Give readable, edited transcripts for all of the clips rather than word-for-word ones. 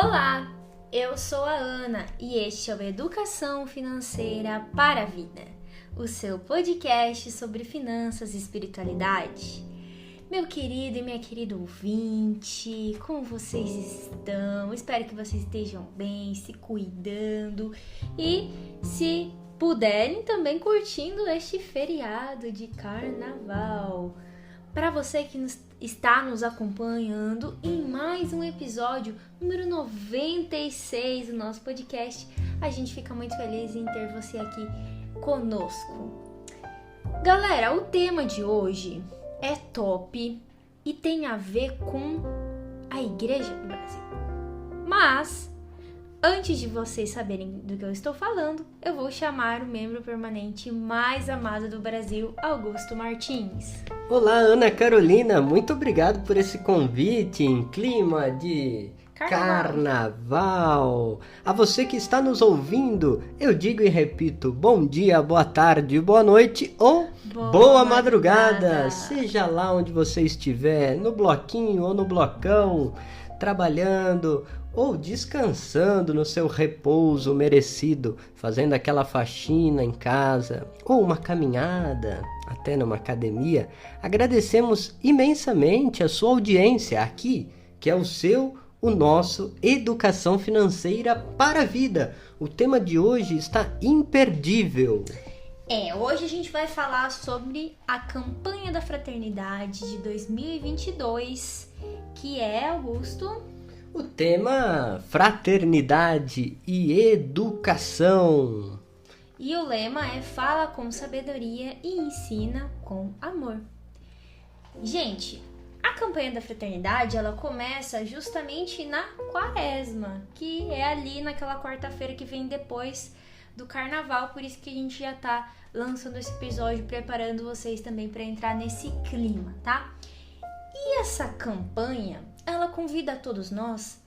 Olá, eu sou a Ana e este é o Educação Financeira para a Vida, o seu podcast sobre finanças e espiritualidade. Meu querido e minha querida ouvinte, como vocês estão? Espero que vocês estejam bem, se cuidando e, se puderem, também curtindo este feriado de carnaval. Para você que está nos acompanhando em mais um episódio, número 96 do nosso podcast, a gente fica muito feliz em ter você aqui conosco. Galera, o tema de hoje é top e tem a ver com a Igreja do Brasil. Mas, antes de vocês saberem do que eu estou falando, eu vou chamar o membro permanente mais amado do Brasil, Augusto Martins. Olá, Ana Carolina, muito obrigado por esse convite em clima de Carnaval. A você que está nos ouvindo, eu digo e repito, bom dia, boa tarde, boa noite ou boa madrugada. Seja lá onde você estiver, no bloquinho ou no blocão, trabalhando ou descansando no seu repouso merecido, fazendo aquela faxina em casa ou uma caminhada até numa academia, agradecemos imensamente a sua audiência aqui, que é o nosso Educação Financeira para a Vida. O tema de hoje está imperdível. Hoje a gente vai falar sobre a campanha da fraternidade de 2022, que é, Augusto? O tema Fraternidade e Educação. E o lema é Fala com sabedoria e ensina com amor. Gente, a campanha da fraternidade, ela começa justamente na Quaresma, que é ali naquela quarta-feira que vem depois do Carnaval, por isso que a gente já tá lançando esse episódio, preparando vocês também para entrar nesse clima, tá? E essa campanha, ela convida a todos nós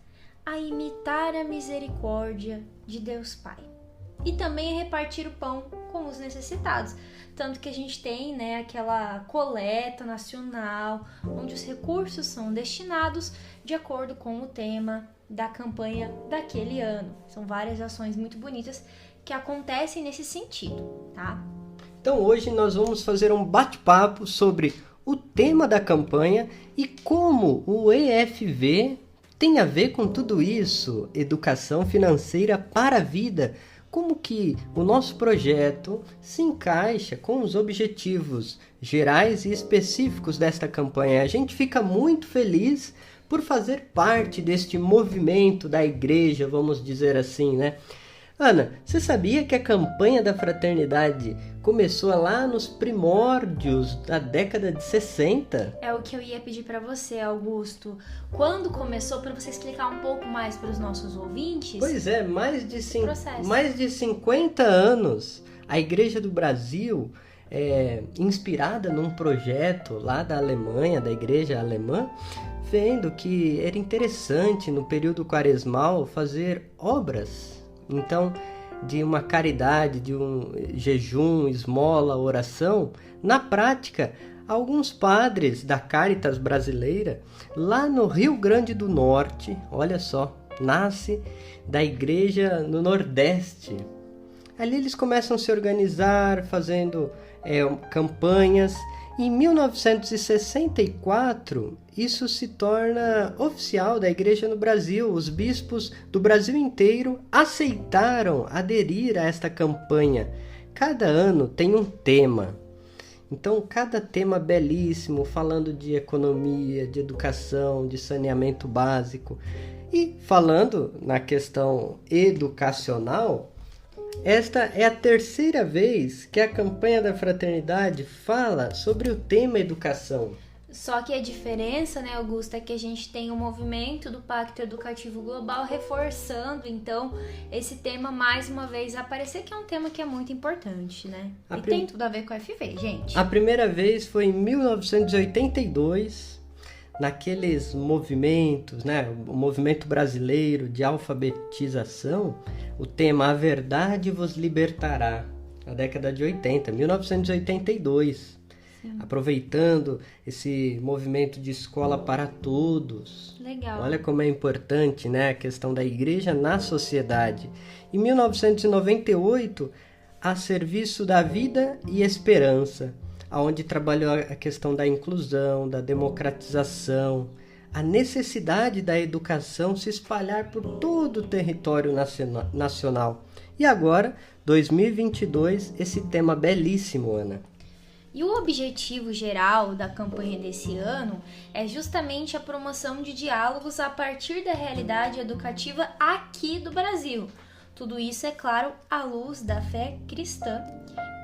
a imitar a misericórdia de Deus Pai e também a repartir o pão com os necessitados. Tanto que a gente tem, aquela coleta nacional, onde os recursos são destinados de acordo com o tema da campanha daquele ano. São várias ações muito bonitas que acontecem nesse sentido, tá? Então hoje nós vamos fazer um bate-papo sobre o tema da campanha e como o EFV tem a ver com tudo isso, Educação Financeira para a Vida. Como que o nosso projeto se encaixa com os objetivos gerais e específicos desta campanha. A gente fica muito feliz por fazer parte deste movimento da igreja, vamos dizer assim, né? Ana, você sabia que a campanha da fraternidade começou lá nos primórdios da década de 60? É o que eu ia pedir para você, Augusto. Quando começou, para você explicar um pouco mais para os nossos ouvintes? Pois é, mais de 50 anos, a Igreja do Brasil, inspirada num projeto lá da Alemanha, da igreja alemã, vendo que era interessante no período quaresmal fazer obras. Então, de uma caridade, de um jejum, esmola, oração, na prática, alguns padres da Caritas brasileira, lá no Rio Grande do Norte, olha só, nasce da igreja no Nordeste. Ali eles começam a se organizar, fazendo campanhas. Em 1964, isso se torna oficial da igreja no Brasil. Os bispos do Brasil inteiro aceitaram aderir a esta campanha. Cada ano tem um tema. Então, cada tema belíssimo, falando de economia, de educação, de saneamento básico. E falando na questão educacional, esta é a terceira vez que a campanha da fraternidade fala sobre o tema educação. Só que a diferença, Augusto, é que a gente tem o movimento do Pacto Educativo Global reforçando, então, esse tema mais uma vez aparecer, que é um tema que é muito importante, né? Tem tudo a ver com a FV, gente. A primeira vez foi em 1982, naqueles movimentos, o movimento brasileiro de alfabetização, o tema A Verdade Vos Libertará, na década de 80, 1982. aproveitando esse movimento de escola para todos. Legal. Olha como é importante, né, a questão da igreja na sociedade. Em 1998, a Serviço da Vida e Esperança, onde trabalhou a questão da inclusão, da democratização, a necessidade da educação se espalhar por todo o território nacional. E agora, 2022, esse tema belíssimo, Ana. E o objetivo geral da campanha desse ano é justamente a promoção de diálogos a partir da realidade educativa aqui do Brasil. Tudo isso, é claro, à luz da fé cristã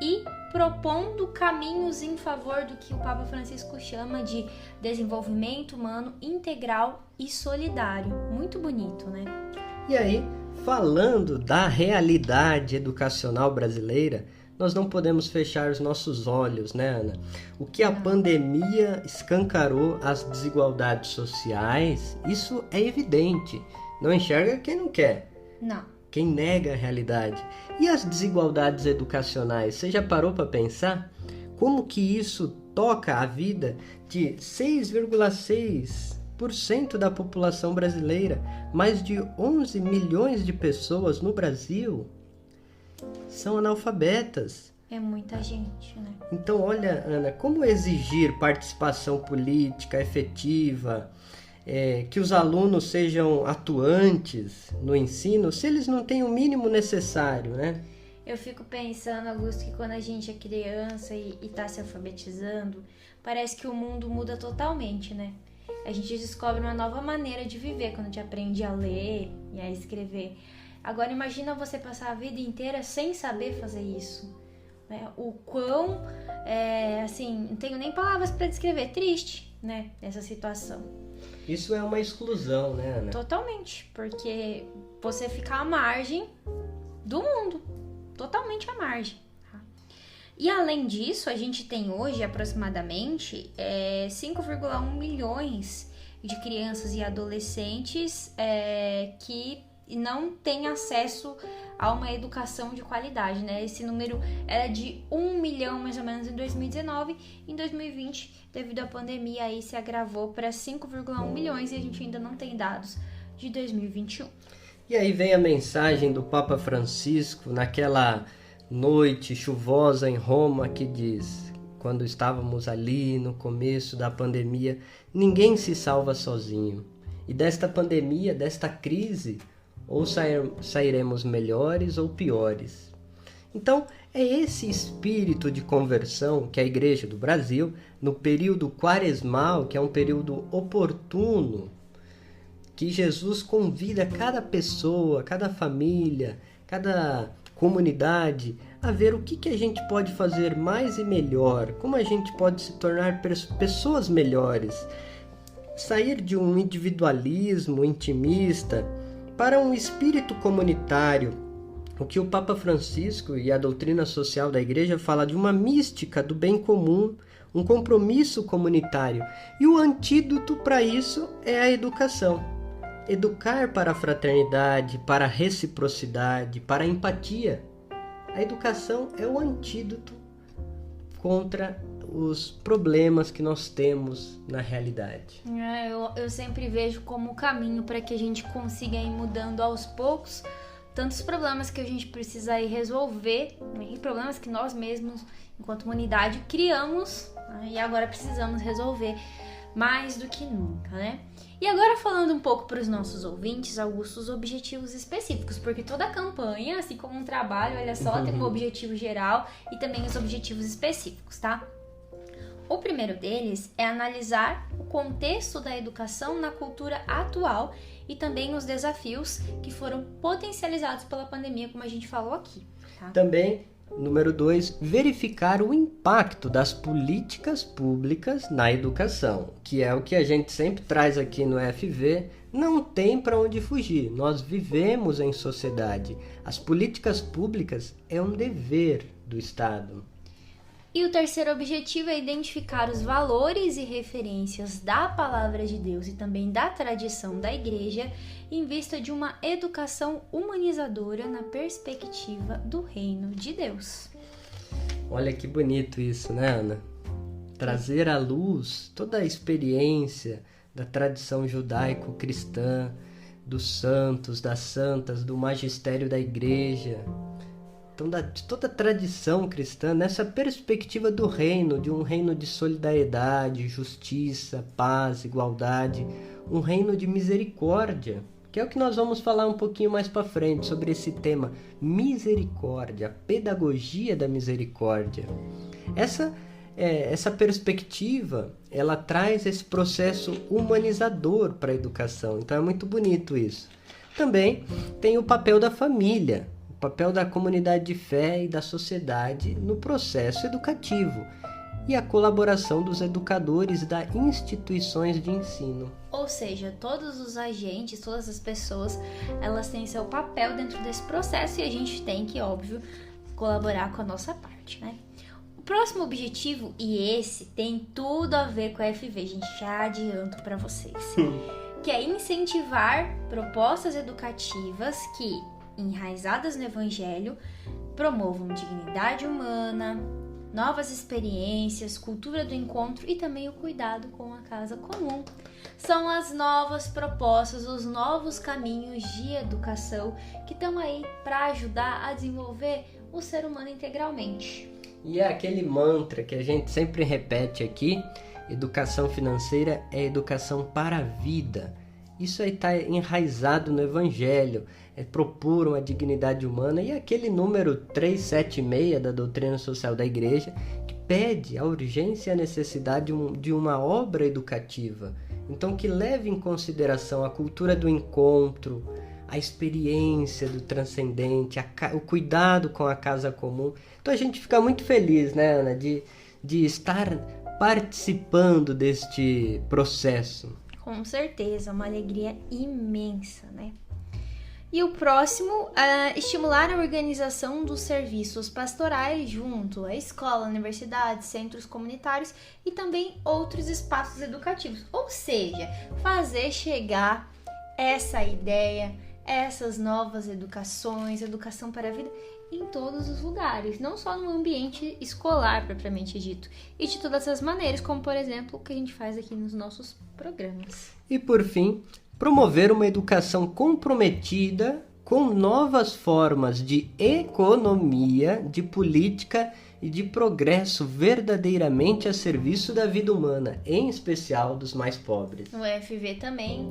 e propondo caminhos em favor do que o Papa Francisco chama de desenvolvimento humano integral e solidário. Muito bonito, né? E aí, falando da realidade educacional brasileira, nós não podemos fechar os nossos olhos, né, Ana? O que a pandemia escancarou as desigualdades sociais, isso é evidente. Não enxerga quem não quer. Não. Quem nega a realidade. E as desigualdades educacionais? Você já parou para pensar? Como que isso toca a vida de 6,6% da população brasileira? Mais de 11 milhões de pessoas no Brasil são analfabetas. É muita gente, né? Então, olha, Ana, como exigir participação política efetiva, que os alunos sejam atuantes no ensino, se eles não têm o mínimo necessário, né? Eu fico pensando, Augusto, que quando a gente é criança e tá se alfabetizando, parece que o mundo muda totalmente, né? A gente descobre uma nova maneira de viver quando a gente aprende a ler e a escrever. Agora imagina você passar a vida inteira sem saber fazer isso, né? O quão, assim, não tenho nem palavras para descrever, triste, né? Essa situação. Isso é uma exclusão, né, Ana? Totalmente, porque você fica à margem do mundo, totalmente à margem. Tá? E além disso, a gente tem hoje aproximadamente 5,1 milhões de crianças e adolescentes que não têm acesso a uma educação de qualidade, né? Esse número era de 1 milhão mais ou menos em 2019, em 2020, devido à pandemia, aí se agravou para 5,1 milhões e a gente ainda não tem dados de 2021. E aí vem a mensagem do Papa Francisco naquela noite chuvosa em Roma que diz: quando estávamos ali no começo da pandemia, ninguém se salva sozinho. E desta pandemia, desta crise, ou sairemos melhores ou piores. Então, é esse espírito de conversão que a Igreja do Brasil, no período quaresmal, que é um período oportuno, que Jesus convida cada pessoa, cada família, cada comunidade a ver o que a gente pode fazer mais e melhor, como a gente pode se tornar pessoas melhores, sair de um individualismo intimista para um espírito comunitário. O que o Papa Francisco e a doutrina social da Igreja fala de uma mística do bem comum, um compromisso comunitário. E o antídoto para isso é a educação. Educar para a fraternidade, para a reciprocidade, para a empatia. A educação é o antídoto contra os problemas que nós temos na realidade. Eu sempre vejo como caminho para que a gente consiga ir mudando aos poucos tantos problemas que a gente precisa ir resolver, né? E problemas que nós mesmos, enquanto humanidade, criamos, né? E agora precisamos resolver mais do que nunca, né? E agora falando um pouco para os nossos ouvintes, Augusto, os objetivos específicos, porque toda a campanha, assim como um trabalho, olha só, tem um objetivo geral e também os objetivos específicos, tá? O primeiro deles é analisar o contexto da educação na cultura atual e também os desafios que foram potencializados pela pandemia, como a gente falou aqui. Tá? Também, número 2, verificar o impacto das políticas públicas na educação, que é o que a gente sempre traz aqui no FV. Não tem para onde fugir, nós vivemos em sociedade. As políticas públicas é um dever do Estado. E o terceiro objetivo é identificar os valores e referências da Palavra de Deus e também da tradição da Igreja em vista de uma educação humanizadora na perspectiva do Reino de Deus. Olha que bonito isso, né, Ana? trazer à luz toda a experiência da tradição judaico-cristã, dos santos, das santas, do magistério da igreja, então de toda a tradição cristã nessa perspectiva do reino, de um reino de solidariedade, justiça, paz, igualdade, um reino de misericórdia, que é o que nós vamos falar um pouquinho mais para frente sobre esse tema, misericórdia, a pedagogia da misericórdia. Essa perspectiva, ela traz esse processo humanizador para a educação, então é muito bonito isso. Também tem o papel da família, o papel da comunidade de fé e da sociedade no processo educativo e a colaboração dos educadores e das instituições de ensino. Ou seja, todos os agentes, todas as pessoas, elas têm seu papel dentro desse processo e a gente tem que, óbvio, colaborar com a nossa parte, né? O próximo objetivo, e esse tem tudo a ver com a FV, gente, já adianto para vocês, que é incentivar propostas educativas que, enraizadas no Evangelho, promovam dignidade humana, novas experiências, cultura do encontro e também o cuidado com a casa comum. São as novas propostas, os novos caminhos de educação que estão aí para ajudar a desenvolver o ser humano integralmente. E é aquele mantra que a gente sempre repete aqui, educação financeira é educação para a vida. Isso aí está enraizado no Evangelho, é propor uma dignidade humana, e aquele número 376 da doutrina social da igreja, que pede a urgência e a necessidade de uma obra educativa. Então, que leve em consideração a cultura do encontro, a experiência do transcendente, o cuidado com a casa comum. Então, a gente fica muito feliz, né, Ana, de estar participando deste processo. Com certeza, uma alegria imensa, né? E o próximo é estimular a organização dos serviços pastorais junto à escola, universidades, centros comunitários e também outros espaços educativos. Ou seja, fazer chegar essa ideia, essas novas educações, educação para a vida em todos os lugares, não só no ambiente escolar propriamente dito, e de todas as maneiras, como por exemplo o que a gente faz aqui nos nossos programas. E por fim, promover uma educação comprometida com novas formas de economia, de política e de progresso verdadeiramente a serviço da vida humana, em especial dos mais pobres. O FV também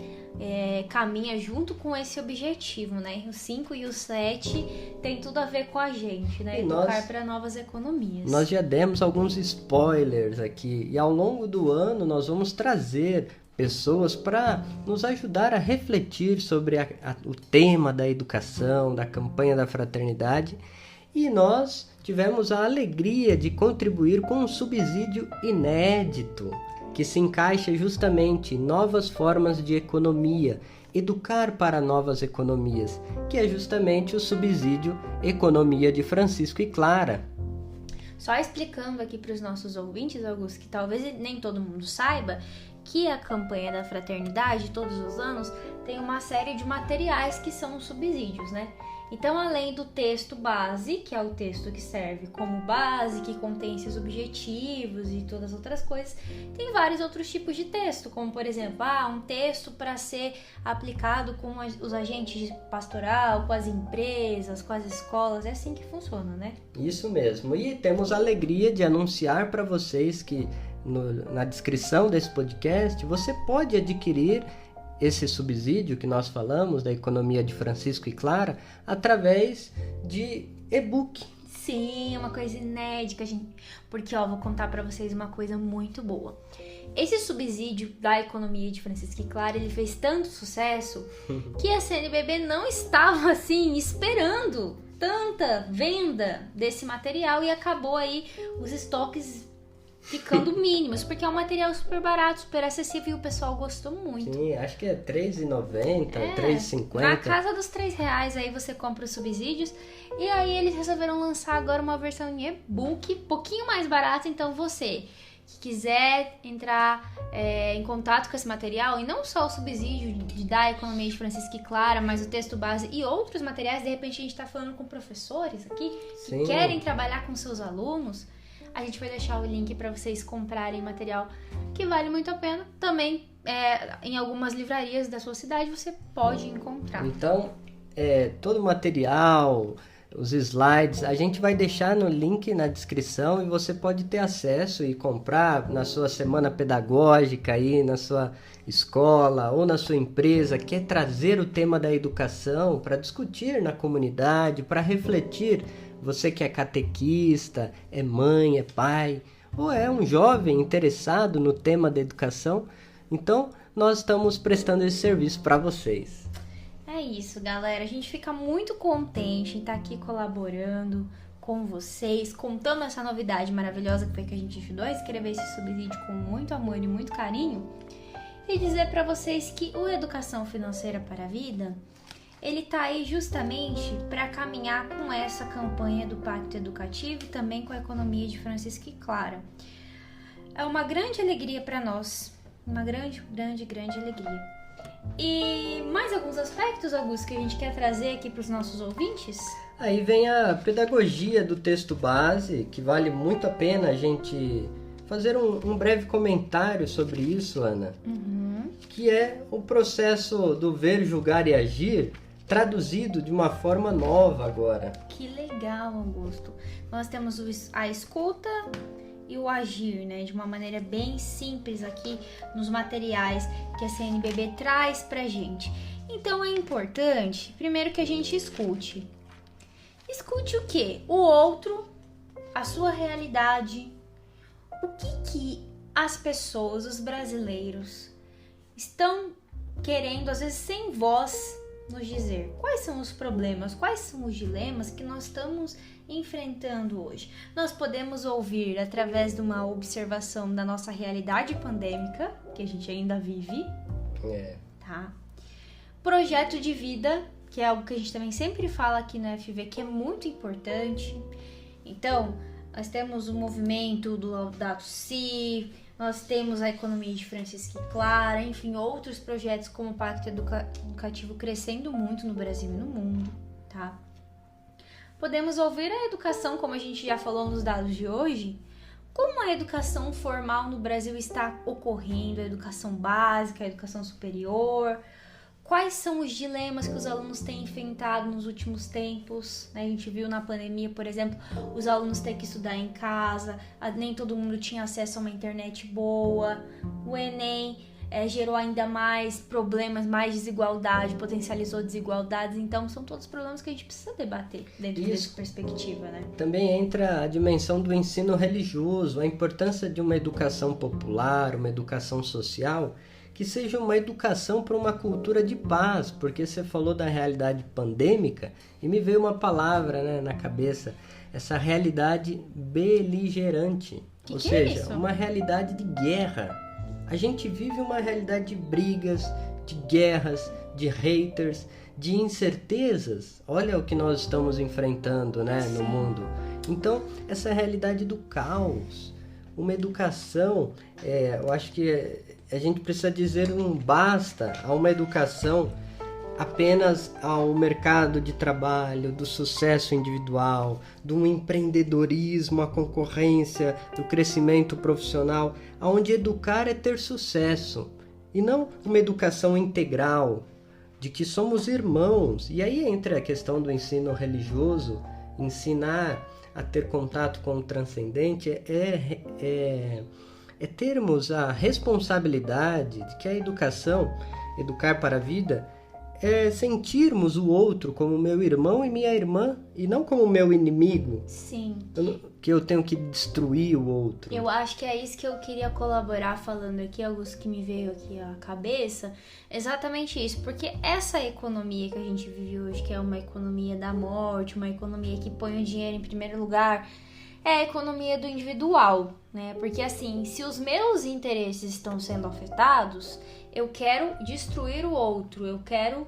caminha junto com esse objetivo, né? O 5 e o 7 tem tudo a ver com a gente, né? Educar para novas economias. Nós já demos alguns spoilers aqui e ao longo do ano nós vamos trazer pessoas para nos ajudar a refletir sobre o tema da educação, da campanha da fraternidade, e nós tivemos a alegria de contribuir com um subsídio inédito que se encaixa justamente em novas formas de economia, educar para novas economias, que é justamente o subsídio Economia de Francisco e Clara. Só explicando aqui para os nossos ouvintes, Augusto, que talvez nem todo mundo saiba, que a campanha da fraternidade, todos os anos, tem uma série de materiais que são os subsídios, né? Então, além do texto base, que é o texto que serve como base, que contém esses objetivos e todas as outras coisas, tem vários outros tipos de texto, como, por exemplo, um texto para ser aplicado com os agentes pastoral, com as empresas, com as escolas, é assim que funciona, né? Isso mesmo, e temos a alegria de anunciar para vocês que na descrição desse podcast você pode adquirir esse subsídio que nós falamos da Economia de Francisco e Clara através de e-book. Sim, é uma coisa inédita, gente, porque vou contar para vocês uma coisa muito boa. Esse subsídio da Economia de Francisco e Clara, ele fez tanto sucesso que a CNBB não estava assim esperando tanta venda desse material e acabou aí os estoques ficando mínimos, porque é um material super barato, super acessível e o pessoal gostou muito. Sim, acho que é R$3,90, R$3,50. Na casa dos R$3 aí você compra os subsídios. E aí eles resolveram lançar agora uma versão em e-book, pouquinho mais barata. Então você que quiser entrar em contato com esse material, e não só o subsídio da Economia de Francisco e Clara, mas o texto base e outros materiais, de repente a gente está falando com professores aqui que querem trabalhar com seus alunos. A gente vai deixar o link para vocês comprarem material que vale muito a pena. Também em algumas livrarias da sua cidade você pode encontrar. Então, todo o material, os slides, a gente vai deixar no link na descrição e você pode ter acesso e comprar na sua semana pedagógica aí, na sua escola ou na sua empresa, quer trazer o tema da educação para discutir na comunidade, para refletir. Você que é catequista, é mãe, é pai, ou é um jovem interessado no tema da educação, então nós estamos prestando esse serviço para vocês. É isso, galera. A gente fica muito contente em estar aqui colaborando com vocês, contando essa novidade maravilhosa que foi que a gente ajudou a escrever esse subsídio com muito amor e muito carinho. E dizer para vocês que o Educação Financeira para a Vida, ele tá aí justamente para caminhar com essa campanha do Pacto Educativo e também com a economia de Francisco e Clara. É uma grande alegria para nós, uma grande alegria. E mais alguns aspectos, Augusto, que a gente quer trazer aqui para os nossos ouvintes? Aí vem a pedagogia do texto base, que vale muito a pena a gente fazer um breve comentário sobre isso, Ana. Que é o processo do ver, julgar e agir, traduzido de uma forma nova agora. Que legal, Augusto. Nós temos a escuta e o agir, né? De uma maneira bem simples aqui nos materiais que a CNBB traz pra gente. Então é importante, primeiro, que a gente escute. Escute o quê? O outro, a sua realidade. O que as pessoas, os brasileiros, estão querendo, às vezes sem voz, nos dizer. Quais são os problemas, quais são os dilemas que nós estamos enfrentando hoje? Nós podemos ouvir através de uma observação da nossa realidade pandêmica, que a gente ainda vive, tá? Projeto de vida, que é algo que a gente também sempre fala aqui no FV, que é muito importante. Então, nós temos o movimento do Laudato Si, nós temos a economia de Francisco e Clara, enfim, outros projetos como o Pacto Educativo crescendo muito no Brasil e no mundo, tá? Podemos ouvir a educação, como a gente já falou nos dados de hoje, como a educação formal no Brasil está ocorrendo, a educação básica, a educação superior, quais são os dilemas que os alunos têm enfrentado nos últimos tempos, né? A gente viu na pandemia, por exemplo, os alunos ter que estudar em casa, nem todo mundo tinha acesso a uma internet boa, o Enem gerou ainda mais problemas, mais desigualdade, potencializou desigualdades, então são todos problemas que a gente precisa debater dentro dessa perspectiva, né? Também entra a dimensão do ensino religioso, a importância de uma educação popular, uma educação social, que seja uma educação para uma cultura de paz, porque você falou da realidade pandêmica e me veio uma palavra, né, na cabeça, essa realidade beligerante, ou seja, é uma realidade de guerra. A gente vive uma realidade de brigas, de guerras, de haters, de incertezas. Olha o que nós estamos enfrentando, né, no mundo. Então, essa realidade do caos, uma educação, eu acho que a gente precisa dizer um basta a uma educação apenas ao mercado de trabalho, do sucesso individual, do empreendedorismo, a concorrência, do crescimento profissional, onde educar é ter sucesso, e não uma educação integral, de que somos irmãos. E aí entra a questão do ensino religioso, ensinar a ter contato com o transcendente, é termos a responsabilidade de que a educação, educar para a vida, é sentirmos o outro como meu irmão e minha irmã e não como meu inimigo. Sim. Que eu tenho que destruir o outro. Eu acho que é isso que eu queria colaborar falando aqui, Augusto, que me veio aqui à cabeça. Exatamente isso, porque essa economia que a gente vive hoje, que é uma economia da morte, uma economia que põe o dinheiro em primeiro lugar, é a economia do individual, né? Porque assim, se os meus interesses estão sendo afetados, eu quero destruir o outro, eu quero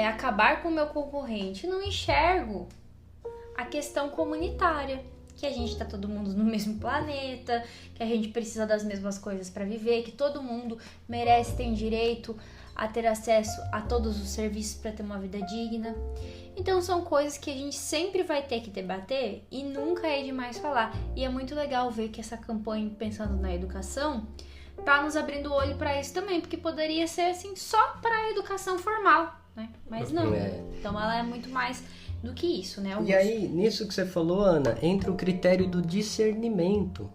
acabar com o meu concorrente. Não enxergo a questão comunitária, que a gente tá todo mundo no mesmo planeta, que a gente precisa das mesmas coisas para viver, que todo mundo merece ter direito a ter acesso a todos os serviços para ter uma vida digna. Então são coisas que a gente sempre vai ter que debater e nunca é demais falar. E é muito legal ver que essa campanha, pensando na educação, tá nos abrindo o olho para isso também, porque poderia ser assim só para a educação formal, né? Mas não. Então ela é muito mais do que isso, né, Augusto? E aí, nisso que você falou, Ana, entra o critério do discernimento.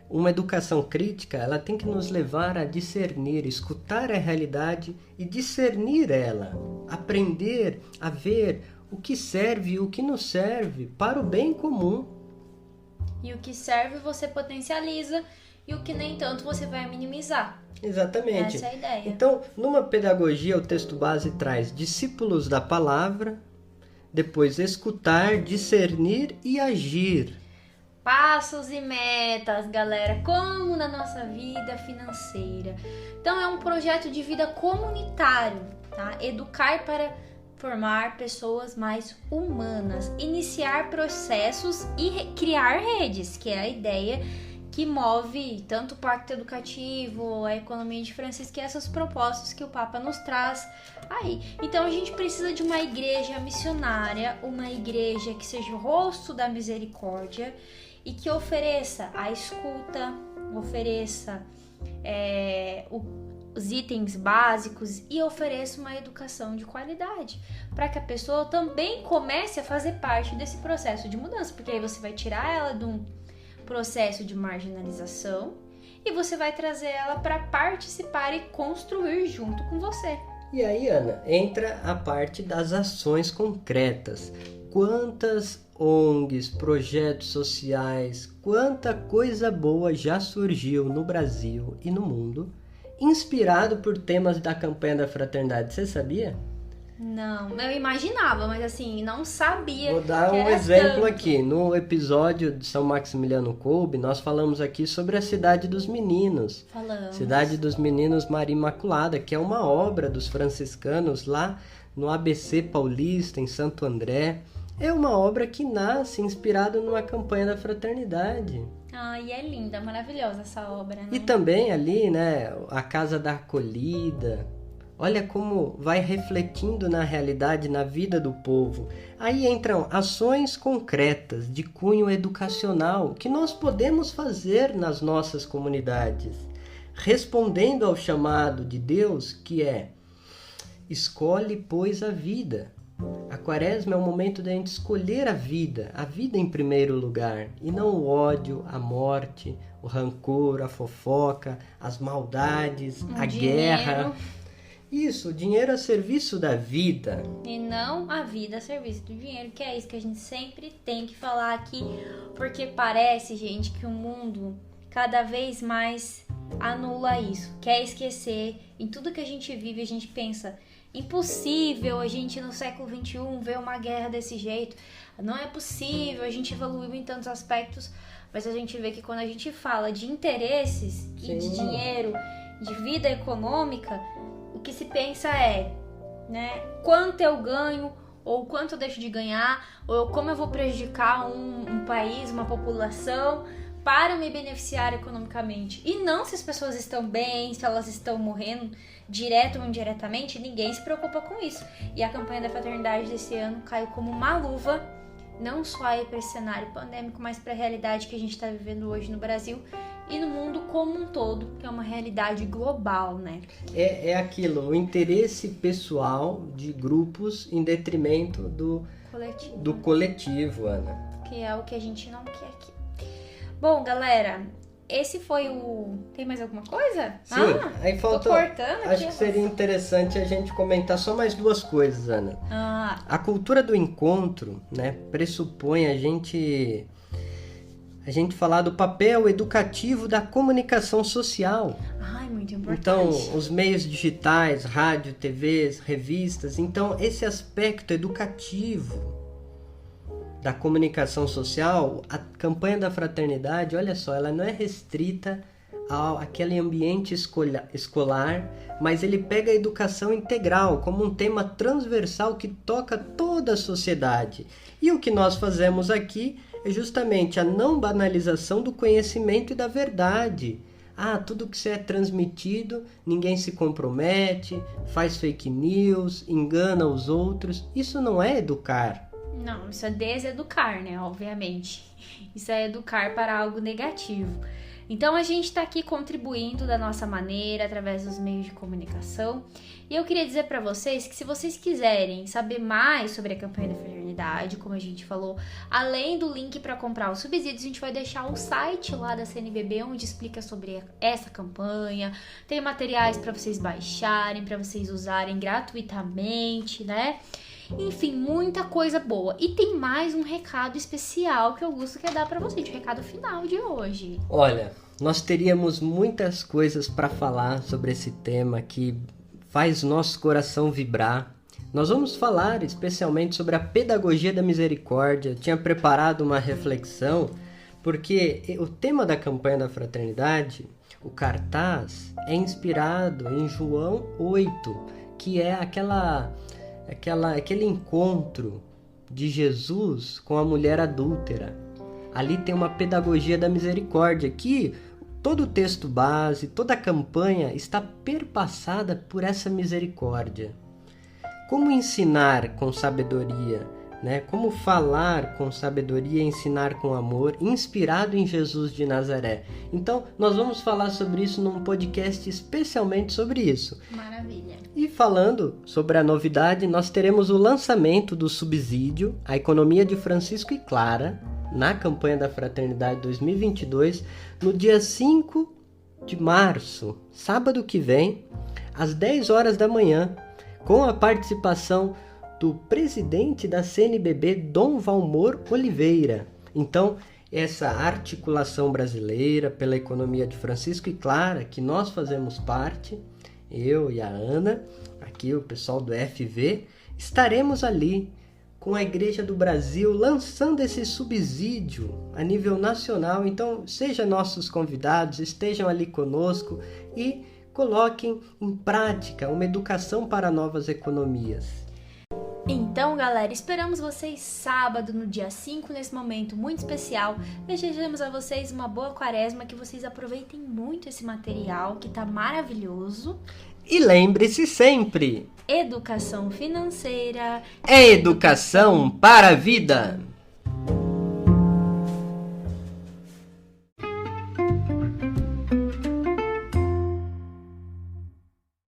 Uma educação crítica, ela tem que nos levar a discernir, escutar a realidade e discernir ela. Aprender a ver o que serve e o que não serve para o bem comum. E o que serve você potencializa e o que nem tanto você vai minimizar. Exatamente. Essa é a ideia. Então, numa pedagogia, o texto base traz discípulos da palavra, depois escutar, discernir e agir. Passos e metas, galera, como na nossa vida financeira. Então é um projeto de vida comunitário, tá? Educar para formar pessoas mais humanas, iniciar processos e criar redes, que é a ideia que move tanto o Pacto Educativo, a economia de Francisco, e essas propostas que o Papa nos traz aí. Então a gente precisa de uma igreja missionária, uma igreja que seja o rosto da misericórdia e que ofereça a escuta, ofereça os itens básicos e ofereça uma educação de qualidade, para que a pessoa também comece a fazer parte desse processo de mudança, porque aí você vai tirar ela de um processo de marginalização e você vai trazer ela para participar e construir junto com você. E aí, Ana, entra a parte das ações concretas. Quantas ONGs, projetos sociais, quanta coisa boa já surgiu no Brasil e no mundo, inspirado por temas da campanha da fraternidade. Você sabia? Não, eu imaginava, mas assim, não sabia. Vou dar um exemplo aqui. No episódio de São Maximiliano Kolbe, nós falamos aqui sobre a Cidade dos Meninos. Falamos. Cidade dos Meninos Maria Imaculada, que é uma obra dos franciscanos lá no ABC Paulista, em Santo André. É uma obra que nasce inspirada numa campanha da fraternidade. E é linda, maravilhosa essa obra, né? E também ali, né, a Casa da Acolhida. Olha como vai refletindo na realidade, na vida do povo. Aí entram ações concretas de cunho educacional que nós podemos fazer nas nossas comunidades, respondendo ao chamado de Deus, que é: escolhe, pois, a vida. A Quaresma é o momento da gente escolher a vida em primeiro lugar, e não o ódio, a morte, o rancor, a fofoca, as maldades, a guerra. Isso, o dinheiro a serviço da vida. E não a vida a serviço do dinheiro, que é isso que a gente sempre tem que falar aqui, porque parece, gente, que o mundo cada vez mais anula isso, quer esquecer. Em tudo que a gente vive, a gente pensa: impossível a gente no século XXI ver uma guerra desse jeito, não é possível, a gente evoluiu em tantos aspectos, mas a gente vê que quando a gente fala de interesses e de dinheiro, de vida econômica, o que se pensa é, né, quanto eu ganho, ou quanto eu deixo de ganhar, ou como eu vou prejudicar um país, uma população, para me beneficiar economicamente. E não se as pessoas estão bem, se elas estão morrendo, direto ou indiretamente, ninguém se preocupa com isso. E a campanha da fraternidade desse ano caiu como uma luva, não só aí para esse cenário pandêmico, mas para a realidade que a gente está vivendo hoje no Brasil e no mundo como um todo, que é uma realidade global, né? É aquilo, o interesse pessoal de grupos em detrimento do coletivo, Ana. Que é o que a gente não quer aqui. Bom, galera, esse foi o... Tem mais alguma coisa? Sim, aí faltou... Tô cortando aqui. Acho que seria interessante a gente comentar só mais duas coisas, Ana. A cultura do encontro, né, pressupõe a gente falar do papel educativo da comunicação social. Muito importante. Então, os meios digitais, rádio, TVs, revistas. Então, esse aspecto educativo da comunicação social, a campanha da fraternidade, olha só, ela não é restrita àquele ambiente escolar, mas ele pega a educação integral como um tema transversal que toca toda a sociedade. E o que nós fazemos aqui é justamente a não banalização do conhecimento e da verdade, tudo que é transmitido, ninguém se compromete, faz fake news, engana os outros. Isso não é educar. Não, isso é deseducar, né? Obviamente. Isso é educar para algo negativo. Então a gente está aqui contribuindo da nossa maneira, através dos meios de comunicação. E eu queria dizer para vocês que se vocês quiserem saber mais sobre a campanha da fraternidade, como a gente falou, além do link para comprar os subsídios, a gente vai deixar o site lá da CNBB, onde explica sobre essa campanha. Tem materiais para vocês baixarem, para vocês usarem gratuitamente, né? Enfim, muita coisa boa. E tem mais um recado especial que o Augusto quer dar pra vocês, o recado final de hoje. Olha, nós teríamos muitas coisas para falar sobre esse tema que faz nosso coração vibrar. Nós vamos falar especialmente sobre a pedagogia da misericórdia. Eu tinha preparado uma reflexão, porque o tema da campanha da fraternidade, o cartaz, é inspirado em João 8, que é aquele encontro de Jesus com a mulher adúltera. Ali tem uma pedagogia da misericórdia, que todo o texto base, toda a campanha está perpassada por essa misericórdia. Como ensinar com sabedoria, né? Como falar com sabedoria, ensinar com amor, inspirado em Jesus de Nazaré. Então, nós vamos falar sobre isso num podcast especialmente sobre isso. Maravilha. E falando sobre a novidade, nós teremos o lançamento do subsídio A Economia de Francisco e Clara, na campanha da Fraternidade 2022, no dia 5 de março, sábado que vem, às 10 horas da manhã, com a participação do presidente da CNBB, Dom Valmor Oliveira. Então, essa articulação brasileira pela economia de Francisco e Clara, que nós fazemos parte, eu e a Ana, aqui o pessoal do FV, estaremos ali com a Igreja do Brasil lançando esse subsídio a nível nacional. Então, sejam nossos convidados, estejam ali conosco e coloquem em prática uma educação para novas economias. Então, galera, esperamos vocês sábado, no dia 5, nesse momento muito especial. Desejamos a vocês uma boa quaresma, que vocês aproveitem muito esse material, que tá maravilhoso. E lembre-se sempre: educação financeira é educação para a vida!